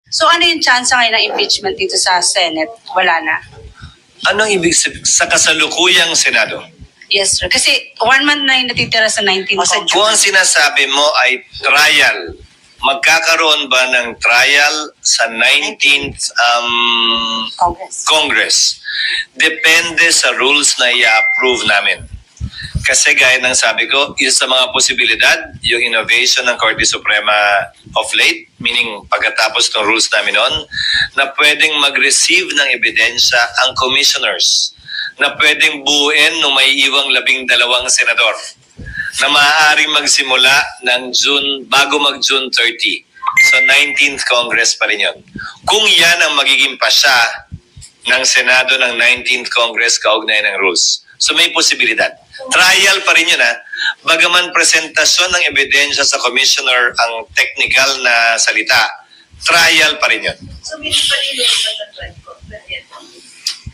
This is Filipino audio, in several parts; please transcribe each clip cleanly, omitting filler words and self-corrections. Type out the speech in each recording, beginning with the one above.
So ano yung chance ngayon ng impeachment dito sa Senate? Wala na. Anong ibig sabihin sa kasalukuyang Senado? Yes, sir. Kasi 1 month na yung natitira sa 19 Congress. Kung ang sinasabi mo ay trial, magkakaroon ba ng trial sa 19th Congress? Depende sa rules na i-approve namin. Kasi gaya ng sabi ko, isa sa mga posibilidad, yung innovation ng Korte Suprema of late, meaning pagkatapos ng rules namin noon, na pwedeng mag-receive ng ebidensya ang commissioners, na pwedeng buuin nung may iwang 12 senador, na maaaring magsimula ng June, bago mag-June 30. So 19th Congress pa rin yun. Kung yan ang magiging pasya ng Senado ng 19th Congress kaugnay ng rules. So may posibilidad. Trial pa rin yun Bagaman presentasyon ng ebidensya sa commissioner ang technical na salita, trial pa rin yun. So hindi pa rin yung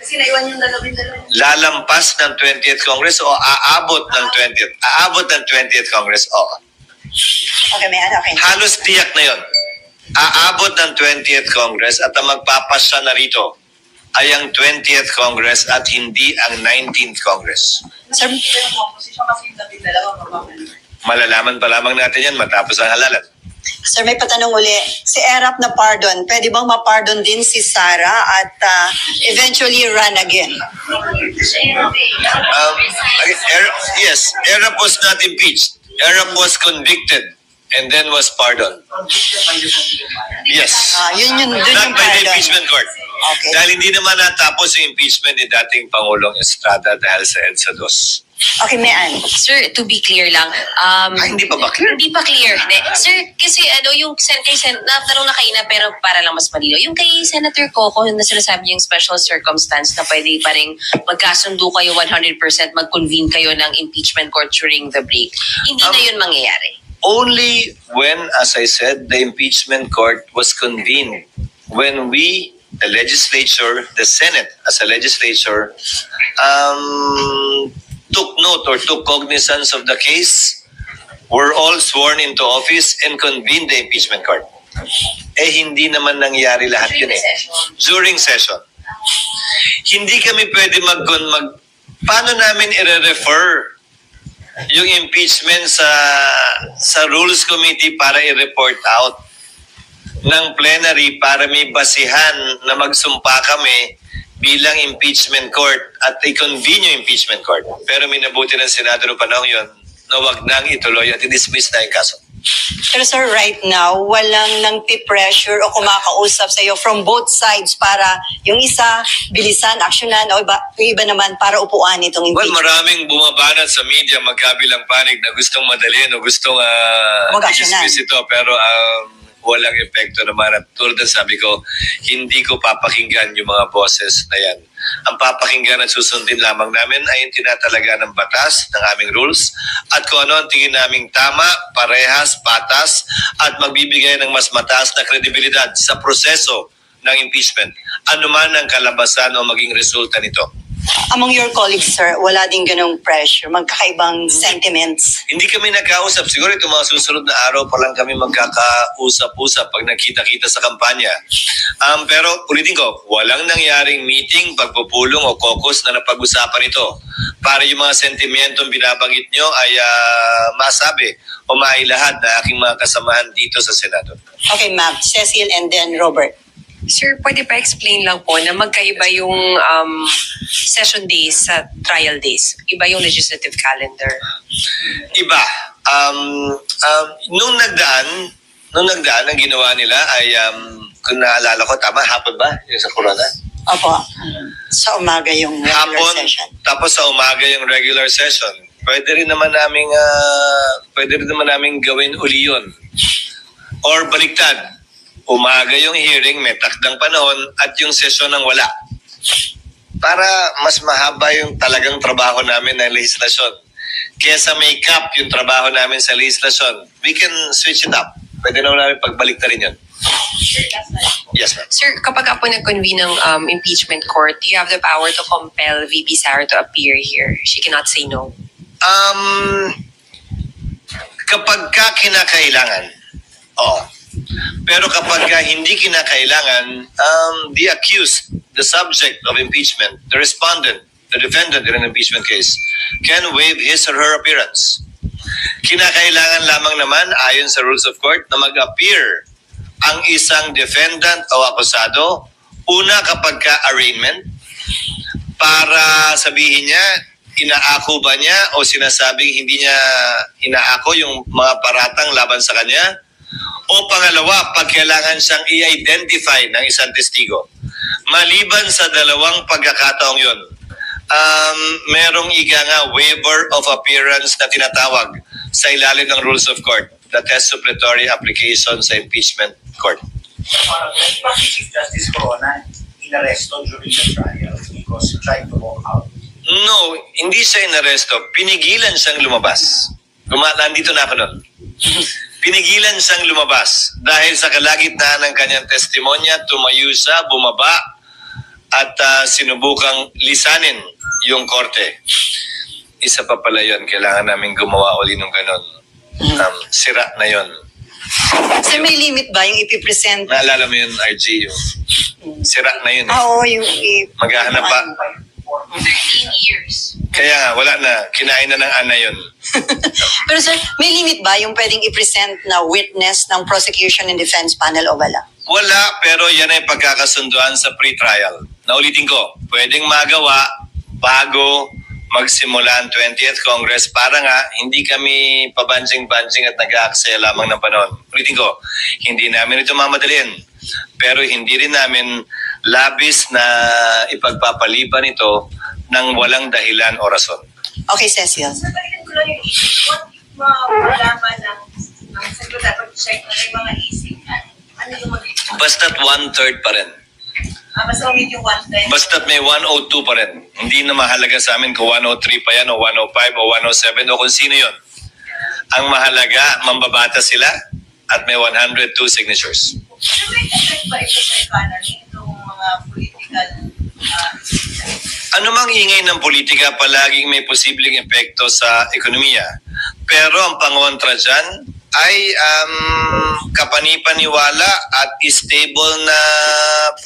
kasi naiwan yung dalawin-dalawin. Lalampas ng 20th Congress o aabot ng 20th? Aabot ng 20th Congress, oo. Okay, okay. Halos tiyak na yun. Aabot ng 20th Congress at ang magpapasya na rito ay ang 20th Congress at hindi ang 19th Congress. Sir, Malalaman pa lamang natin yan matapos ang halalan. Sir, may patanong uli. Si Erap na pardon, pwede bang ma-pardon din si Sara at eventually run again? Yes, Erap was not impeached. Erap was convicted and then was pardoned. Yes. Yun Not yung by the pardon. impeachment court. Okay. Dahil hindi naman natapos yung impeachment ni dating Pangulong Estrada dahil sa EDSA 2. Okay, Mayan. Sir, to be clear lang, Hindi pa ba clear? Hindi pa clear. Sir, kasi yung natanong na kaina pero para lang mas malino. Yung kay Senator Coco, yung sinasabi yung special circumstance na pwede pa rin magkasundo kayo 100%, mag-convene kayo ng impeachment court during the break. Hindi na yun mangyayari. Only when, as I said, the impeachment court was convened. When we, the legislature, the Senate as a legislature, took note or took cognizance of the case, were all sworn into office and convened the impeachment court. Hindi naman nangyari lahat yun During session. Hindi kami pwede paano namin i-refer yung impeachment sa Rules Committee para i-report out ng plenary para may basihan na magsumpa kami bilang impeachment court at i-convene yung impeachment court. Pero minabuti ng Senado noong panahon yun na wag nang ituloy at i-dismiss na yung kaso. Pero sir, right now, walang nang pressure o kumakausap sa iyo from both sides para yung isa, bilisan, aksyonan, o yung iba naman para upuan itong Well, impeachment. maraming bumabanat sa media magkabilang panig na gustong madalhin o gustong Mag-aksyonan. i-dismiss ito pero walang epekto naman. At tulad ng sabi ko, hindi ko papakinggan yung mga boses na yan. Ang papakinggan at susundin lamang namin ay yung tinatalaga ng batas, ng aming rules, at kung ano ang tingin naming tama, parehas, patas, at magbibigay ng mas mataas na kredibilidad sa proseso ng impeachment. Ano man ang kalabasan o maging resulta nito. Among your colleagues, sir, wala din ganong pressure, magkakaibang sentiments. Hindi kami nagkausap. Siguro itong mga susunod na araw pa lang kami magkakausap-usap pag nakita-kita sa kampanya. Pero ulitin ko, walang nangyaring meeting, pagpupulong o caucus na napag-usapan ito para yung mga sentimentong binabanggit nyo ay masabi o mailahad na aking mga kasamahan dito sa Senado. Okay, ma'am. Cecil and then Robert. Sir, pwede pa explain lang po na magkaiba yung session days sa trial days. Iba yung legislative calendar. Iba. Nung nagdaan, ang ginawa nila ay, kung naalala ko, tama, hapon ba? Yung sa Corona? Opo. Sa umaga yung regular Hapon, session. tapos sa umaga yung regular session. Pwede rin naman naming gawin uli yun. Or baliktad. Umaga yung hearing, may takdang panahon, at yung sesyon ng wala. Para mas mahaba yung talagang trabaho namin ng legislasyon. Kesa may cap yung trabaho namin sa legislasyon, we can switch it up. Pwede naman namin pagbalik na rin yun. Yes, ma'am. Sir, kapag po nag-convene ng impeachment court, you have the power to compel VP Sara to appear here. She cannot say no. Kapag ka kinakailangan, Pero kapag hindi kinakailangan, the accused, the subject of impeachment, the respondent, the defendant in an impeachment case, can waive his or her appearance. Kinakailangan lamang naman, ayon sa rules of court, na mag-appear ang isang defendant o akusado, una kapag ka-arraignment, para sabihin niya, inaako ba niya o sinasabing hindi niya inaako yung mga paratang laban sa kanya? O pangalawa, pag kailangan siyang i-identify ng isang testigo. Maliban sa dalawang pagkakataong yun, merong nga waiver of appearance na tinatawag sa ilalim ng rules of court, the test suppletory application sa impeachment court. Bakit Chief Justice Corona inaresto during the trial because he tried to walk out? No, hindi siya inaresto. Pinigilan siyang lumabas. Nandito na ako nun. Pinigilan siyang lumabas dahil sa kalagitnaan ng kanyang testimonya, tumayo siya, bumaba, at sinubukang lisanin yung korte. Isa pa pala yun, kailangan namin gumawa uli ng ganon. Sira na yun. Sir, may limit ba yung ipipresent? Naalala mo yun, RG, yung sira na yun. Oo, yung Maghahanap pa. 13 years. Kaya nga, wala na. Kinain na ng ana yun. Pero sir, may limit ba yung pwedeng i-present na witness ng prosecution and defense panel o wala? Wala, pero yan ay pagkakasunduan sa pre-trial. Naulitin ko, pwedeng magawa bago magsimula ang 20th Congress para nga hindi kami pabanjing-banjing at nag-aaksaya lamang ng panahon. Ulitin ko, hindi namin ito mamadaliin. Pero hindi rin namin labis na ipagpapaliban ito ng walang dahilan o rason. Okay, Cecil. Sa balikan ko lang yung isip, what if malaman ng secretary pag-check na may mga isip na ano yung mag-isip? Basta't 1/3 pa rin. Basta umit yung 1/10. Basta't may 102 pa rin. Hindi na mahalaga sa amin kung 103 pa yan o 105 o 107 o kung sino yon. Ang mahalaga, mambabata sila at may 102 signatures. So may effect ba ito sa economy? Itong mga political Ano mang ingay ng politika, palaging may posibleng epekto sa ekonomiya. Pero ang pangontra dyan ay kapanipaniwala at stable na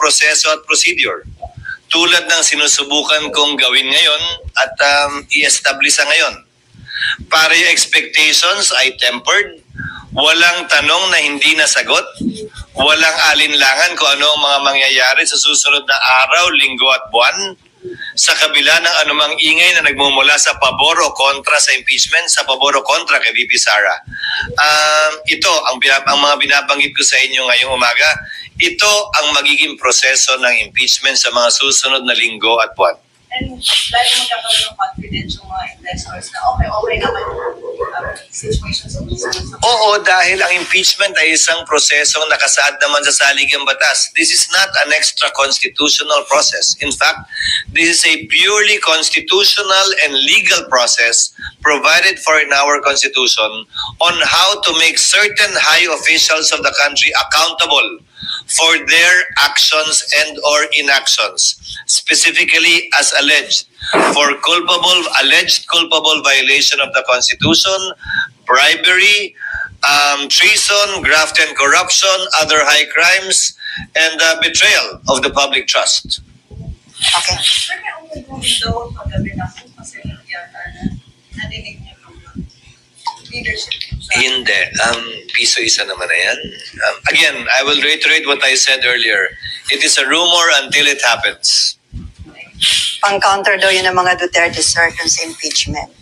proseso at procedure. Tulad ng sinusubukan kong gawin ngayon at i-establish ngayon. Para yung expectations ay tempered, walang tanong na hindi nasagot, walang alinlangan kung ano ang mga mangyayari sa susunod na araw, linggo at buwan, sa kabila ng anumang ingay na nagmumula sa pabor o kontra sa impeachment, sa pabor o kontra kay VP Sara. Ito, ang mga binabanggit ko sa inyo ngayong umaga, ito ang magiging proseso ng impeachment sa mga susunod na linggo at buwan. and lalo magkakaroon ng confidence yung mga investors na okay naman yung situation sa business. Oo, dahil ang impeachment ay isang prosesong nakasaad naman sa saligang batas. This is not an extra constitutional process. In fact, this is a purely constitutional and legal process provided for in our constitution on how to make certain high officials of the country accountable for their actions and or inactions, specifically as alleged for alleged culpable violation of the Constitution, bribery, treason, graft and corruption, other high crimes, and betrayal of the public trust. Okay. Pero may window paggabi na po kasi yata na nadinig niyo yung leadership. Hindi. Piso isa naman na yan. Again, I will reiterate what I said earlier. It is a rumor until it happens. Pang-counter daw yun ng mga Duterte, sir, dun sa impeachment.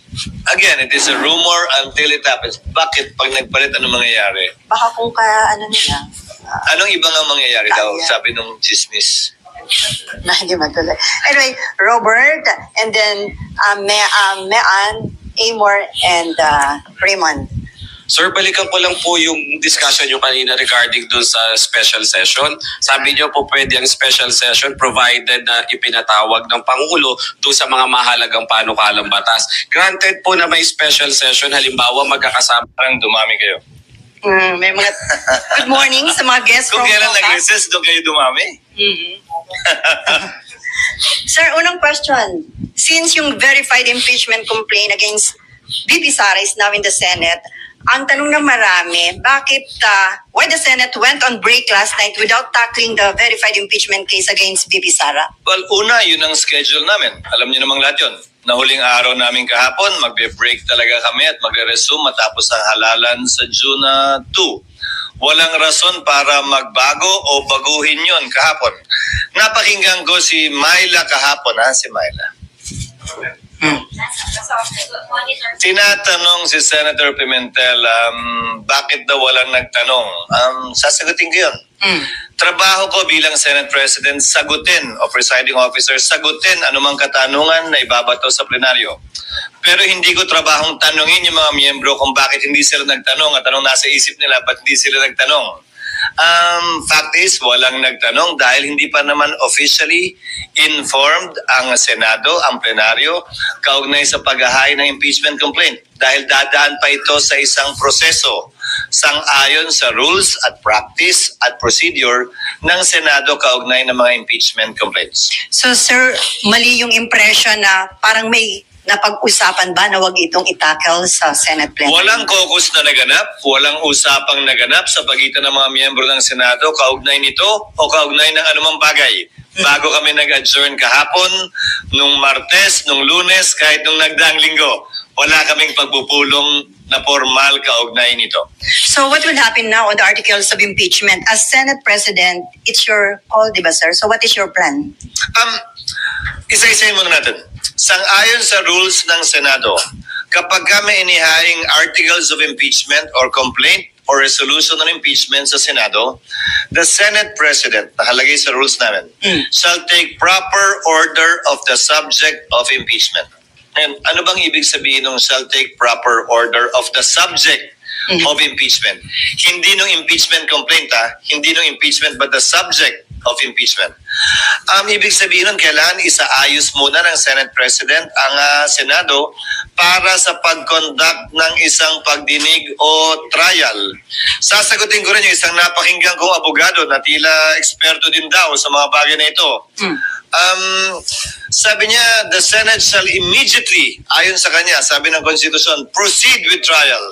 Again, it is a rumor until it happens. Bakit? Pag nagpalit, ano mangyayari? Baka kung nila, Anong ibang ang mangyayari daw? Kaya. Sabi nung chismis. na hindi matuloy. Anyway, Robert, and then Mean, Amor, and Raymond. Sir, balikan ko lang po yung discussion nyo kanina regarding dun sa special session. Sabi nyo po pwede ang special session provided na ipinatawag ng Pangulo dun sa mga mahalagang panukalang batas. Granted po na may special session, halimbawa magkakasama. Parang dumami kayo. May mga good morning sa mga guests Kung from kailan Caucus. nag-recess, doon kayo dumami. Sir, unang question. Since yung verified impeachment complaint against VP Sara is now in the Senate, Ang tanong ng marami, bakit why the Senate went on break last night without tackling the verified impeachment case against VP Sara? Well, una, yun ang schedule namin. Alam niyo namang lahat yun. Na huling araw namin kahapon, magbe-break talaga kami at magre-resume matapos ang halalan sa June 2. Walang rason para magbago o baguhin yon kahapon. Napakinggan ko si Myla kahapon, si Myla. Tinatanong si Senator Pimentel, bakit daw walang nagtanong? Sasagutin ko yun. Trabaho ko bilang Senate President, sagutin o presiding officer, sagutin anumang katanungan na ibabato sa plenaryo. Pero hindi ko trabahong tanungin yung mga miyembro kung bakit hindi sila nagtanong at anong nasa isip nila, ba't hindi sila nagtanong. Fact is, walang nagtanong dahil hindi pa naman officially informed ang Senado, ang plenaryo, kaugnay sa paghahain ng impeachment complaint. Dahil dadaan pa ito sa isang proseso sang-ayon sa rules at practice at procedure ng Senado kaugnay ng mga impeachment complaints. So sir, mali yung impression na parang may napag-usapan ba na wag itong itackle sa Senate plenary? Walang caucus na naganap, walang usapang naganap sa pagitan ng mga miyembro ng Senado kaugnay nito o kaugnay ng anumang bagay. Bago kami nag-adjourn kahapon, nung Martes, nung Lunes, kahit nung nagdaang linggo, wala kaming pagpupulong na formal kaugnay nito. So what will happen now on the articles of impeachment? As Senate President, it's your call, di ba sir? So what is your plan? Isa-isayin muna natin. Sang-ayon sa rules ng Senado, kapag kami inihaing articles of impeachment or complaint or resolution on impeachment sa Senado, the Senate President, nakalagay sa rules namin, shall take proper order of the subject of impeachment. And ano bang ibig sabihin ng shall take proper order of the subject of impeachment? Hindi nung impeachment complaint, hindi nung impeachment, but the subject of impeachment. Ibig sabihin nun, kailangan isaayos muna ng Senate President ang Senado para sa pag-conduct ng isang pagdinig o trial. Sasagutin ko rin yung isang napakinggan kong abogado na tila eksperto din daw sa mga bagay na ito. Sabi niya, the Senate shall immediately, ayon sa kanya, sabi ng Constitution, proceed with trial.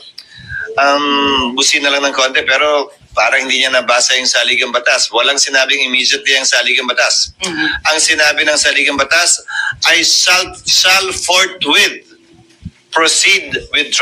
Busin na lang ng konti, pero parang hindi niya nabasa yung saligang batas. Walang sinabing immediately ang saligang batas. Ang sinabi ng saligang batas ay shall forthwith proceed with trial.